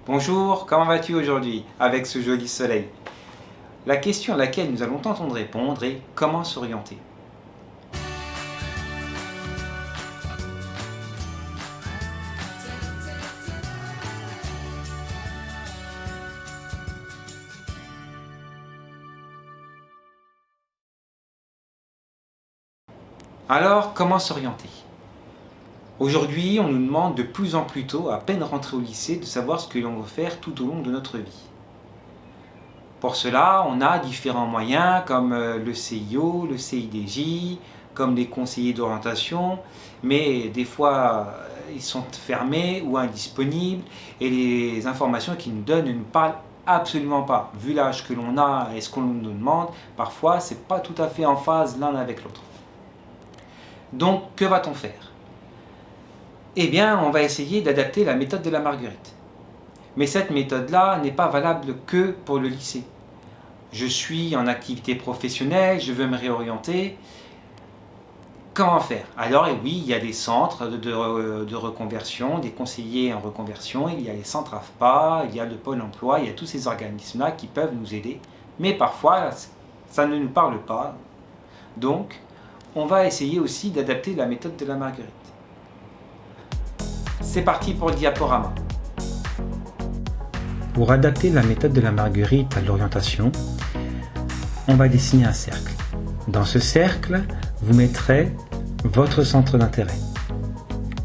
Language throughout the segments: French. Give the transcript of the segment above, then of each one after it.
Bonjour, comment vas-tu aujourd'hui avec ce joli soleil? La question à laquelle nous allons tenter de répondre est comment s'orienter? Alors, comment s'orienter? Aujourd'hui, on nous demande de plus en plus tôt, à peine rentré au lycée, de savoir ce que l'on veut faire tout au long de notre vie. Pour cela, on a différents moyens comme le CIO, le CIDJ, comme les conseillers d'orientation, mais des fois ils sont fermés ou indisponibles et les informations qu'ils nous donnent ne nous parlent absolument pas. Vu l'âge que l'on a et ce qu'on nous demande, parfois c'est pas tout à fait en phase l'un avec l'autre. Donc que va-t-on faire? Eh bien, on va essayer d'adapter la méthode de la Marguerite. Mais cette méthode-là n'est pas valable que pour le lycée. Je suis en activité professionnelle, je veux me réorienter. Comment faire? Alors, oui, il y a des centres de reconversion, des conseillers en reconversion, il y a les centres AFPA, il y a le Pôle emploi, il y a tous ces organismes-là qui peuvent nous aider. Mais parfois, ça ne nous parle pas. Donc, on va essayer aussi d'adapter la méthode de la Marguerite. C'est parti pour le diaporama. Pour adapter la méthode de la Marguerite à l'orientation, on va dessiner un cercle. Dans ce cercle, vous mettrez votre centre d'intérêt.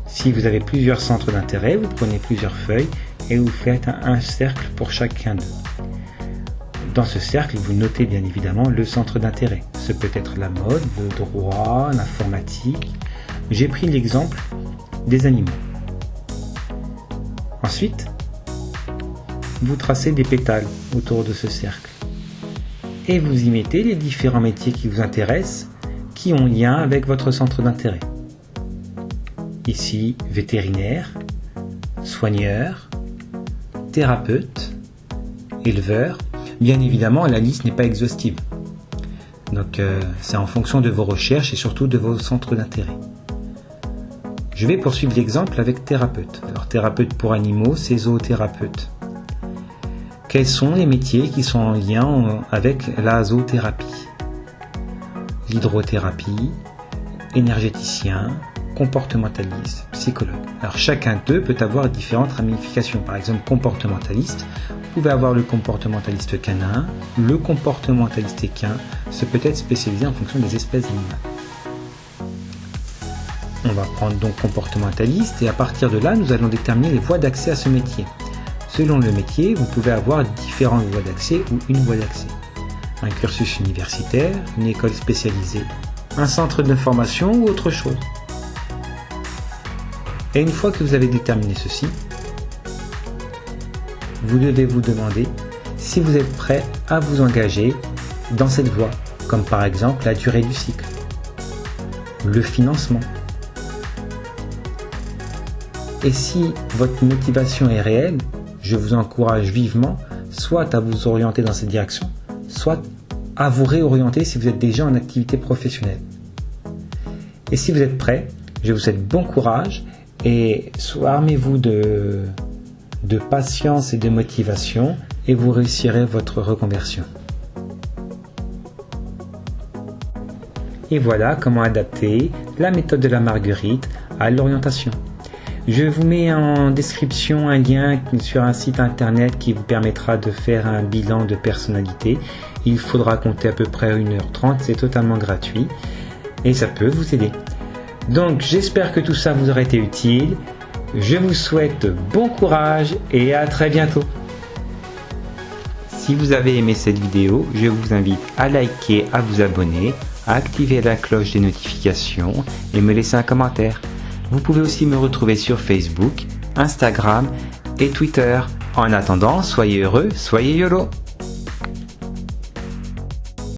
Si vous avez plusieurs centres d'intérêt, vous prenez plusieurs feuilles et vous faites un cercle pour chacun d'eux. Dans ce cercle, vous notez bien évidemment le centre d'intérêt. Ce peut être la mode, le droit, l'informatique. J'ai pris l'exemple des animaux. Ensuite, vous tracez des pétales autour de ce cercle et vous y mettez les différents métiers qui vous intéressent, qui ont lien avec votre centre d'intérêt. Ici, vétérinaire, soigneur, thérapeute, éleveur. Bien évidemment, la liste n'est pas exhaustive. Donc, c'est en fonction de vos recherches et surtout de vos centres d'intérêt. Je vais poursuivre l'exemple avec thérapeute. Alors, thérapeute pour animaux, c'est zoothérapeute. Quels sont les métiers qui sont en lien avec la zoothérapie? L'hydrothérapie, énergéticien, comportementaliste, psychologue. Alors, chacun d'eux peut avoir différentes ramifications. Par exemple, comportementaliste, vous pouvez avoir le comportementaliste canin, le comportementaliste équin, ce peut être spécialisé en fonction des espèces animales. On va prendre donc comportementaliste et à partir de là, nous allons déterminer les voies d'accès à ce métier. Selon le métier, vous pouvez avoir différentes voies d'accès ou une voie d'accès. Un cursus universitaire, une école spécialisée, un centre de formation ou autre chose. Et une fois que vous avez déterminé ceci, vous devez vous demander si vous êtes prêt à vous engager dans cette voie, comme par exemple la durée du cycle, le financement. Et si votre motivation est réelle, je vous encourage vivement soit à vous orienter dans cette direction, soit à vous réorienter si vous êtes déjà en activité professionnelle. Et si vous êtes prêt, je vous souhaite bon courage et armez-vous de patience et de motivation et vous réussirez votre reconversion. Et voilà comment adapter la méthode de la Marguerite à l'orientation. Je vous mets en description un lien sur un site internet qui vous permettra de faire un bilan de personnalité. Il faudra compter à peu près 1h30, c'est totalement gratuit et ça peut vous aider. Donc j'espère que tout ça vous aura été utile. Je vous souhaite bon courage et à très bientôt. Si vous avez aimé cette vidéo, je vous invite à liker, à vous abonner, à activer la cloche des notifications et me laisser un commentaire. Vous pouvez aussi me retrouver sur Facebook, Instagram et Twitter. En attendant, soyez heureux, soyez YOLO!